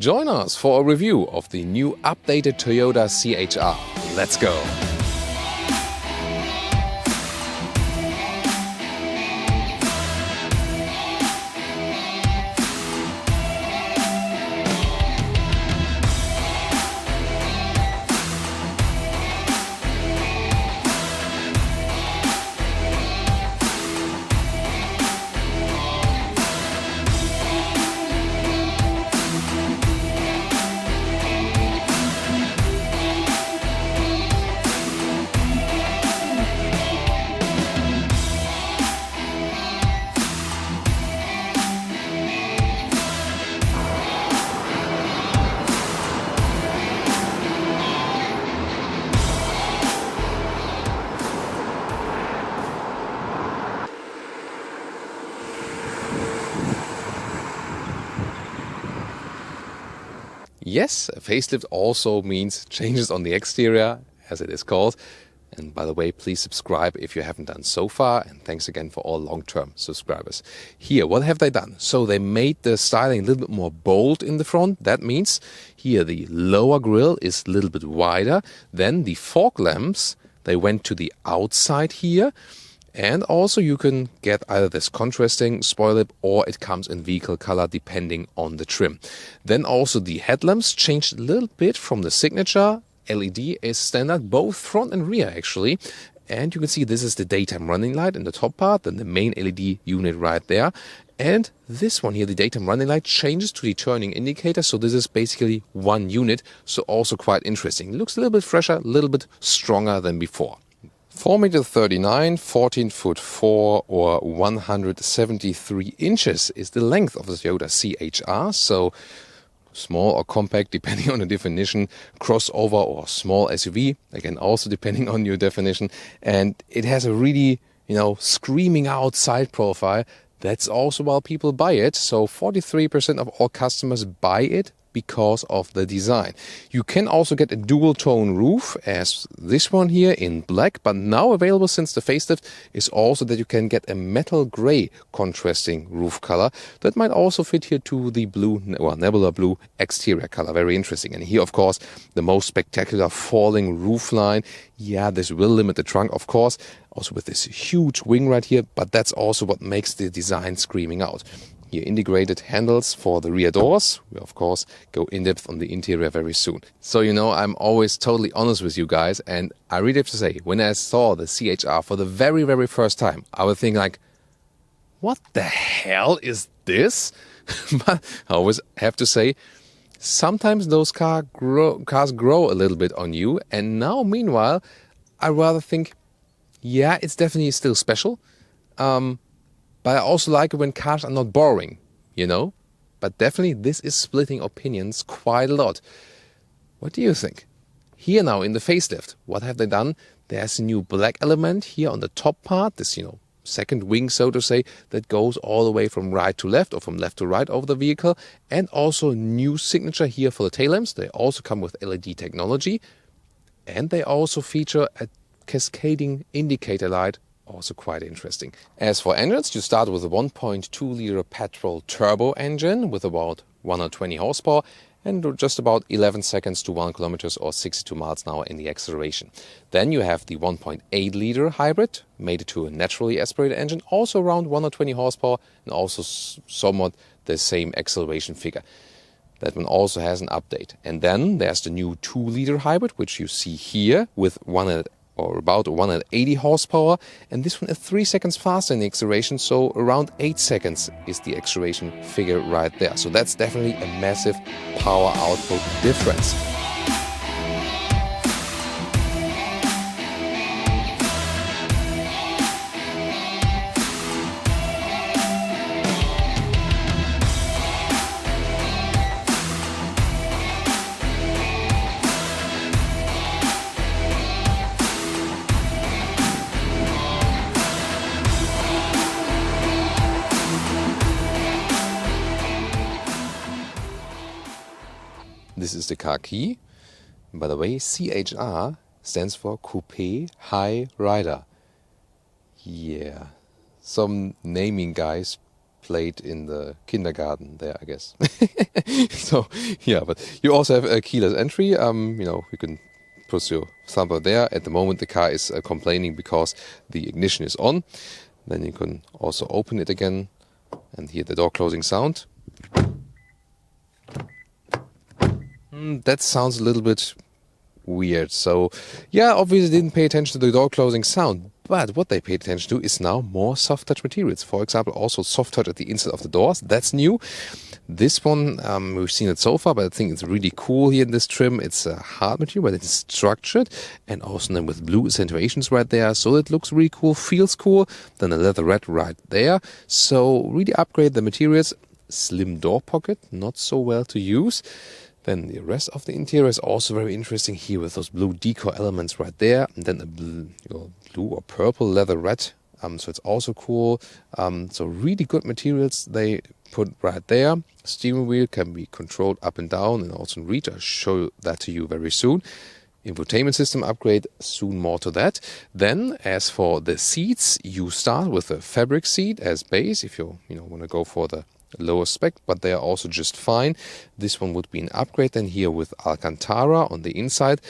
Join us for a review of the new updated Toyota CHR. Let's go! Yes, a facelift also means changes on the exterior, as it is called. And by the way, please subscribe if you haven't done so far. And thanks again for all long-term subscribers. Here, what have they done? So they made the styling a little bit more bold in the front. That means here the lower grille is a little bit wider. Then the fog lamps, they went to the outside here. And also you can get either this contrasting spoiler lip or it comes in vehicle color depending on the trim. Then also the headlamps changed a little bit from the signature. LED is standard, both front and rear actually. And you can see this is the daytime running light in the top part, then the main LED unit right there. And this one here, the daytime running light, changes to the turning indicator. So this is basically one unit, so also quite interesting. It looks a little bit fresher, a little bit stronger than before. 4.39 m, 14'4", or 173 inches is the length of the Toyota CHR. So small or compact, depending on the definition, crossover or small SUV, again, also depending on your definition. And it has a really, screaming out side profile. That's also why people buy it. So 43% of all customers buy it because of the design. You can also get a dual tone roof as this one here in black, but now available since the facelift is also that you can get a metal gray contrasting roof color that might also fit here to the blue, nebula blue exterior color. Very interesting. And here, of course, the most spectacular falling roof line. Yeah, this will limit the trunk, of course, also with this huge wing right here, but that's also what makes the design screaming out. Here, integrated handles for the rear doors. We, of course, go in-depth on the interior very soon. So, I'm always totally honest with you guys, and I really have to say, when I saw the CHR for the very, very first time, I would think like, what the hell is this? But I always have to say, sometimes those cars grow a little bit on you, and now, meanwhile, I rather think, yeah, it's definitely still special. But I also like it when cars are not boring, But definitely this is splitting opinions quite a lot. What do you think? Here now in the facelift, what have they done? There's a new black element here on the top part, this, second wing, so to say, that goes all the way from right to left or from left to right over the vehicle. And also new signature here for the tail lamps. They also come with LED technology. And they also feature a cascading indicator light. Also quite interesting. As for engines, you start with a 1.2-liter petrol turbo engine with about 120 horsepower and just about 11 seconds to 1 kilometers or 62 miles an hour in the acceleration. Then you have the 1.8-liter hybrid, made to a naturally aspirated engine, also around 120 horsepower and also somewhat the same acceleration figure. That one also has an update. And then there's the new 2-liter hybrid, which you see here with about 180 horsepower, and this one is 3 seconds faster in the acceleration, so around 8 seconds is the acceleration figure right there. So that's definitely a massive power output difference. This is the car key. By the way, CHR stands for Coupe High Rider. Yeah, some naming guys played in the kindergarten there, I guess. So, yeah, but you also have a keyless entry. You can put your thumb there. At the moment, the car is complaining because the ignition is on. Then you can also open it again and hear the door closing sound. That sounds a little bit weird. So, yeah, obviously didn't pay attention to the door closing sound. But what they paid attention to is now more soft touch materials. For example, also soft touch at the inside of the doors. That's new. This one, we've seen it so far, but I think it's really cool here in this trim. It's a hard material, but it is structured. And also then with blue accentuations right there. So it looks really cool, feels cool. Then a leather red right there. So really upgrade the materials. Slim door pocket, not so well to use. Then the rest of the interior is also very interesting here with those blue decor elements right there. And then a blue or purple leather red. So it's also cool. So really good materials they put right there. Steering wheel can be controlled up and down and also in reach. I'll show that to you very soon. Infotainment system upgrade, soon more to that. Then as for the seats, you start with a fabric seat as base if you want to go for the lower spec, but they are also just fine. This one would be an upgrade then here with Alcantara on the inside.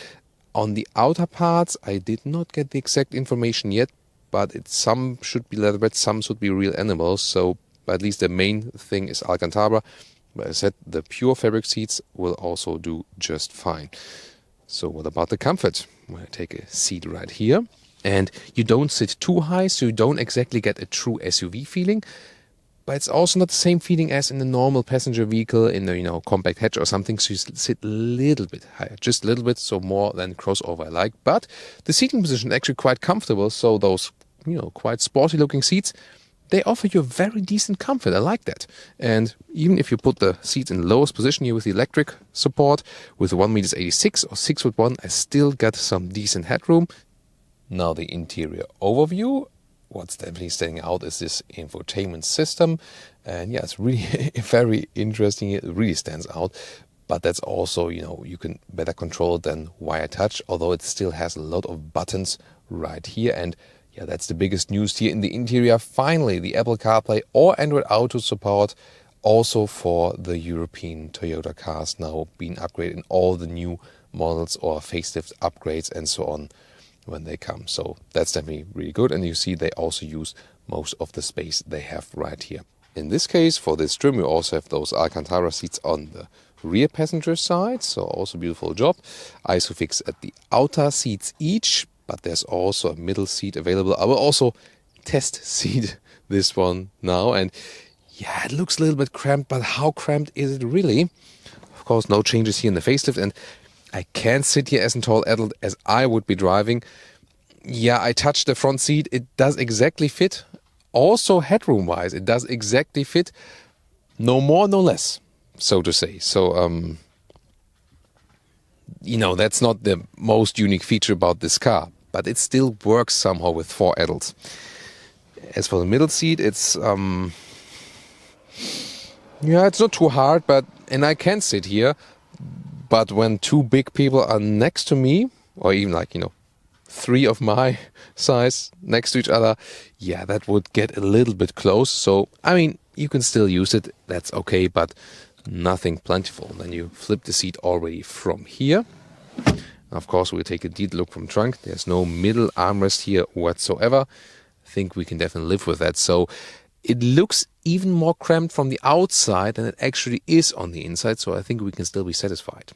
On the outer parts, I did not get the exact information yet, but some should be leatherette, some should be real animals. So at least the main thing is Alcantara. But as I said, the pure fabric seats will also do just fine. So what about the comfort? Well, I take a seat right here, and you don't sit too high, so you don't exactly get a true SUV feeling. But it's also not the same feeling as in a normal passenger vehicle in a compact hatch or something. So you sit a little bit higher, just a little bit, so more than crossover I like. But the seating position is actually quite comfortable. So those quite sporty looking seats, they offer you a very decent comfort. I like that. And even if you put the seats in the lowest position here with the electric support with 1.86 m or 6'1", I still got some decent headroom. Now the interior overview. What's definitely standing out is this infotainment system. And yeah, it's really very interesting. It really stands out. But that's also, you can better control it than wire touch, although it still has a lot of buttons right here. And yeah, that's the biggest news here in the interior. Finally, the Apple CarPlay or Android Auto support also for the European Toyota cars now being upgraded in all the new models or facelift upgrades and so on when they come. So that's definitely really good. And you see they also use most of the space they have right here. In this case, for this trim, you also have those Alcantara seats on the rear passenger side. So also beautiful job. Isofix at the outer seats each, but there's also a middle seat available. I will also test seat this one now. And yeah, it looks a little bit cramped, but how cramped is it really? Of course, no changes here in the facelift. And I can't sit here as a tall adult as I would be driving. Yeah, I touched the front seat. It does exactly fit. Also headroom-wise, it does exactly fit. No more, no less, so to say. So, that's not the most unique feature about this car. But it still works somehow with 4 adults. As for the middle seat, it's it's not too hard, and I can sit here. But when 2 big people are next to me, or even 3 of my size next to each other, yeah, that would get a little bit close. So, you can still use it. That's okay, but nothing plentiful. Then you flip the seat already from here. Of course, we'll take a detailed look from trunk. There's no middle armrest here whatsoever. I think we can definitely live with that. So it looks even more cramped from the outside than it actually is on the inside. So I think we can still be satisfied.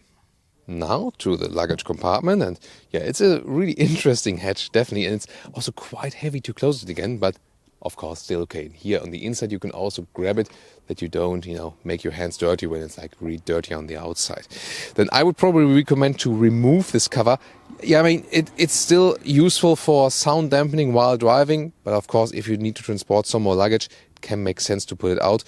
Now to the luggage compartment, and yeah, it's a really interesting hatch, definitely, and it's also quite heavy to close it again, but of course still okay. Here on the inside you can also grab it that you don't, make your hands dirty when it's really dirty on the outside. Then I would probably recommend to remove this cover. Yeah, it's still useful for sound dampening while driving, but of course if you need to transport some more luggage, can make sense to put it out.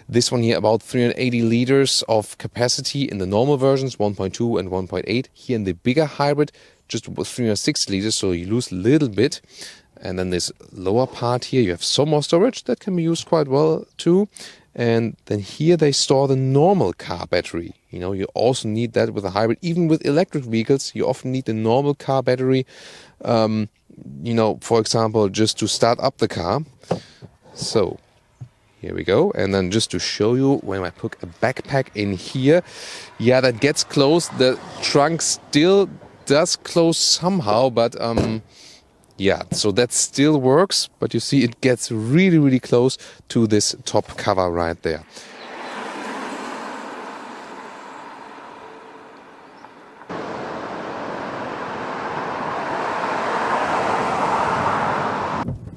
This one here, about 380 liters of capacity in the normal versions, 1.2 and 1.8. Here in the bigger hybrid, just 360 liters, so you lose a little bit. And then this lower part here, you have some more storage that can be used quite well too. And then here they store the normal car battery. You also need that with a hybrid. Even with electric vehicles, you often need the normal car battery, for example, just to start up the car. So Here we go. And then just to show you, when I put a backpack in here, yeah, that gets closed. The trunk still does close somehow, but yeah, so that still works. But you see it gets really, really close to this top cover right there.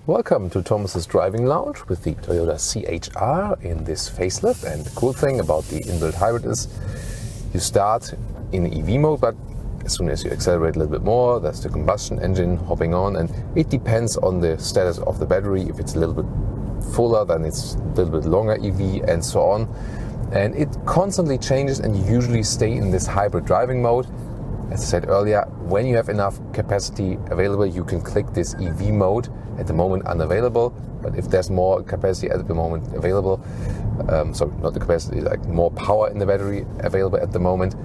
Welcome to Thomas's Driving Lounge with the Toyota CHR in this facelift. And the cool thing about the inbuilt hybrid is you start in EV mode, but as soon as you accelerate a little bit more, there's the combustion engine hopping on, and it depends on the status of the battery. If it's a little bit fuller, then it's a little bit longer EV and so on. And it constantly changes, and you usually stay in this hybrid driving mode. As I said earlier, when you have enough capacity available, you can click this EV mode. At the moment unavailable, but if there's more capacity at the moment available, sorry, not the capacity, like more power in the battery available at the moment,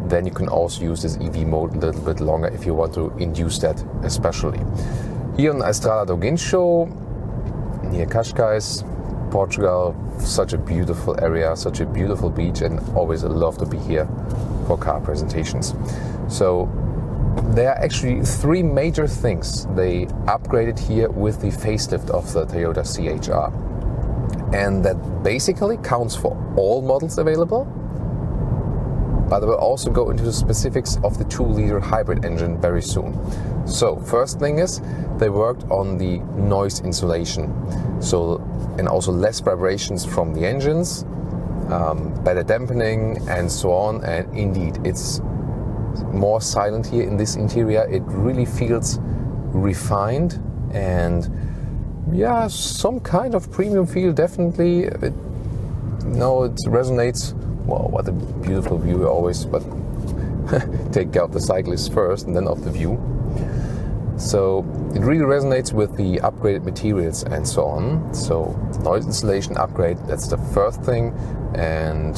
then you can also use this EV mode a little bit longer if you want to induce that especially. Here on Estrada do Guincho, near Cascais, Portugal, such a beautiful area, such a beautiful beach, and always love to be here for car presentations. So there are actually three major things they upgraded here with the facelift of the Toyota CHR. And that basically counts for all models available. But I will also go into the specifics of the 2-liter hybrid engine very soon. So first thing is they worked on the noise insulation. So, and also less vibrations from the engines, better dampening and so on. And indeed, it's more silent here in this interior. It really feels refined and yeah, some kind of premium feel definitely. It resonates. Wow, what a beautiful view always, but take care of the cyclists first and then of the view. So it really resonates with the upgraded materials and so on. So noise insulation upgrade, that's the first thing. And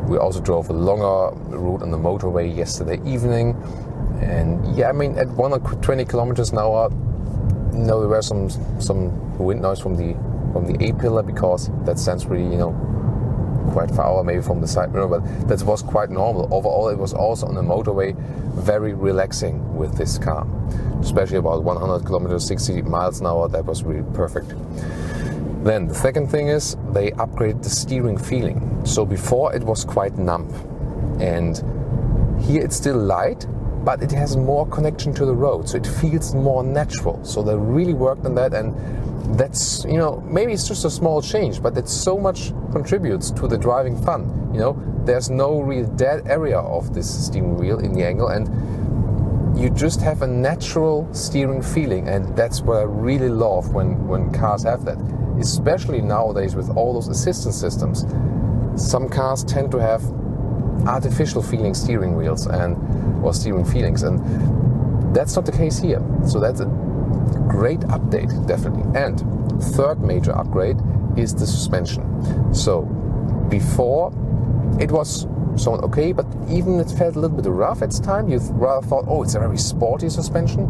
we also drove a longer route on the motorway yesterday evening. And yeah, I mean, at 120 kilometers an hour, there were some wind noise from the A-pillar, because that sounds really, quite far out, maybe from the side mirror, but that was quite normal. Overall, it was also on the motorway very relaxing with this car, especially about 100 kilometers, 60 miles an hour. That was really perfect. Then the second thing is they upgraded the steering feeling. So before it was quite numb, and here it's still light, but it has more connection to the road, so it feels more natural. So they really worked on that, and that's, maybe it's just a small change, but it so much contributes to the driving fun. There's no real dead area of this steering wheel in the angle, and you just have a natural steering feeling, and that's what I really love when cars have that. Especially nowadays with all those assistance systems. Some cars tend to have artificial feeling steering wheels or steering feelings, and that's not the case here. So that's a great update, definitely. And third major upgrade is the suspension. So before it was somewhat okay, but even it felt a little bit rough at times. You rather thought, oh, it's a very sporty suspension.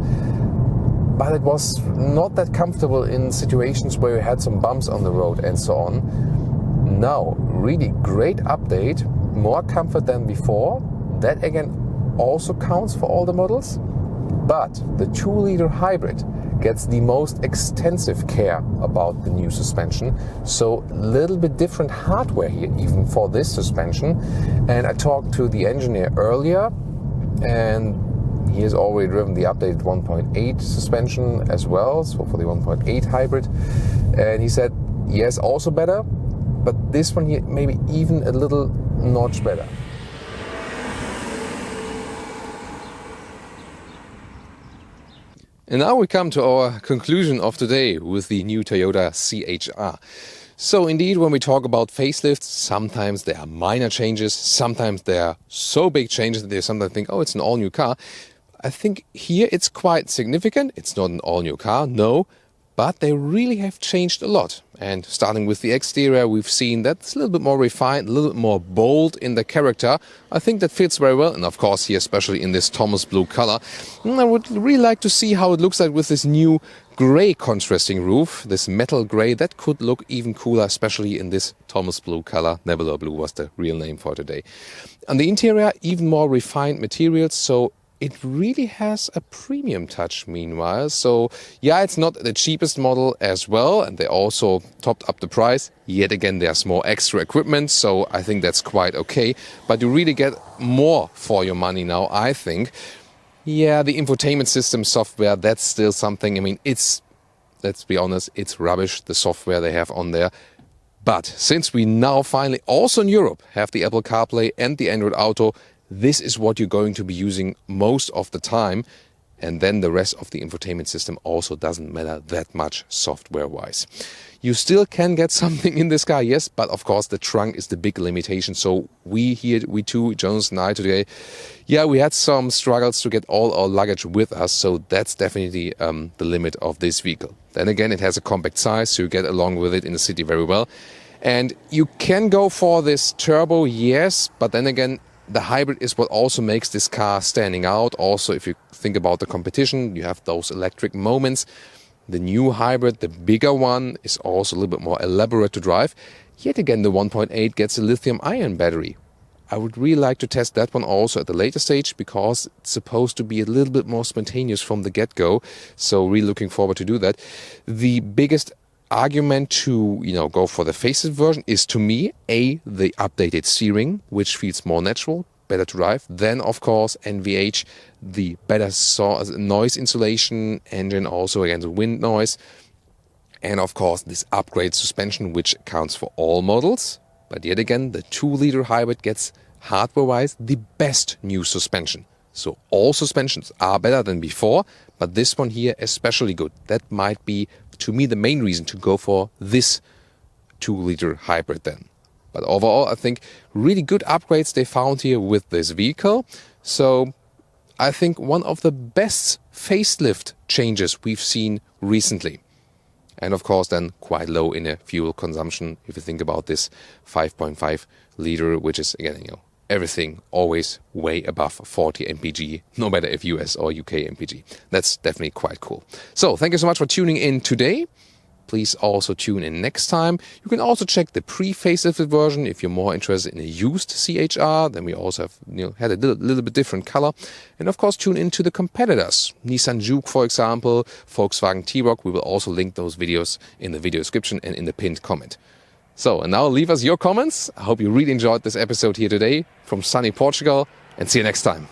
But it was not that comfortable in situations where you had some bumps on the road and so on. Now, really great update, more comfort than before. That again also counts for all the models. But the 2-liter hybrid gets the most extensive care about the new suspension. So a little bit different hardware here even for this suspension. And I talked to the engineer earlier, and he has already driven the updated 1.8 suspension as well, so for the 1.8 hybrid. And he said, yes, also better, but this one here maybe even a little notch better. And now we come to our conclusion of today with the new Toyota CHR. So indeed, when we talk about facelifts, sometimes there are minor changes, sometimes there are so big changes that they sometimes think, oh, it's an all-new car. I think here it's quite significant. It's not an all-new car, no, but they really have changed a lot. And starting with the exterior, we've seen that it's a little bit more refined, a little bit more bold in the character. I think that fits very well, and of course here, especially in this Thomas blue color. And I would really like to see how it looks like with this new grey contrasting roof, this metal grey. That could look even cooler, especially in this Thomas blue color. Nebula blue was the real name for today. On the interior, even more refined materials, so it really has a premium touch meanwhile. So yeah, it's not the cheapest model as well, and they also topped up the price. Yet again, there's more extra equipment, so I think that's quite okay. But you really get more for your money now, I think. Yeah, the infotainment system software, that's still something. I mean, let's be honest, it's rubbish, the software they have on there. But since we now finally, also in Europe, have the Apple CarPlay and the Android Auto, this is what you're going to be using most of the time. And then the rest of the infotainment system also doesn't matter that much software-wise. You still can get something in this car, yes, but of course the trunk is the big limitation. So we two, Jonas and I today, yeah, we had some struggles to get all our luggage with us. So that's definitely the limit of this vehicle. Then again, it has a compact size, so you get along with it in the city very well. And you can go for this turbo, yes, but then again, the hybrid is what also makes this car standing out. Also, if you think about the competition, you have those electric moments. The new hybrid, the bigger one, is also a little bit more elaborate to drive. Yet again, the 1.8 gets a lithium-ion battery. I would really like to test that one also at a later stage, because it's supposed to be a little bit more spontaneous from the get-go. So really looking forward to do that. The biggest argument to go for the facelift version is, to me, the updated steering, which feels more natural, better to drive. Then of course NVH, the better noise insulation engine, also against wind noise, and of course this upgrade suspension, which counts for all models. But yet again, the 2-liter hybrid gets hardware-wise the best new suspension. So all suspensions are better than before, but this one here especially good. That might be, to me, the main reason to go for this 2-liter hybrid then. But overall, I think really good upgrades they found here with this vehicle. So I think one of the best facelift changes we've seen recently. And of course then quite low in a fuel consumption if you think about this 5.5 liter, which is, again, everything always way above 40 mpg, no matter if US or UK mpg. That's definitely quite cool. So thank you so much for tuning in today. Please also tune in next time. You can also check the pre-facelifted version if you're more interested in a used CHR. Then we also have had a little bit different color. And of course tune into the competitors. Nissan Juke, for example, Volkswagen T-Roc. We will also link those videos in the video description and in the pinned comment. So, and now leave us your comments. I hope you really enjoyed this episode here today from sunny Portugal, and see you next time.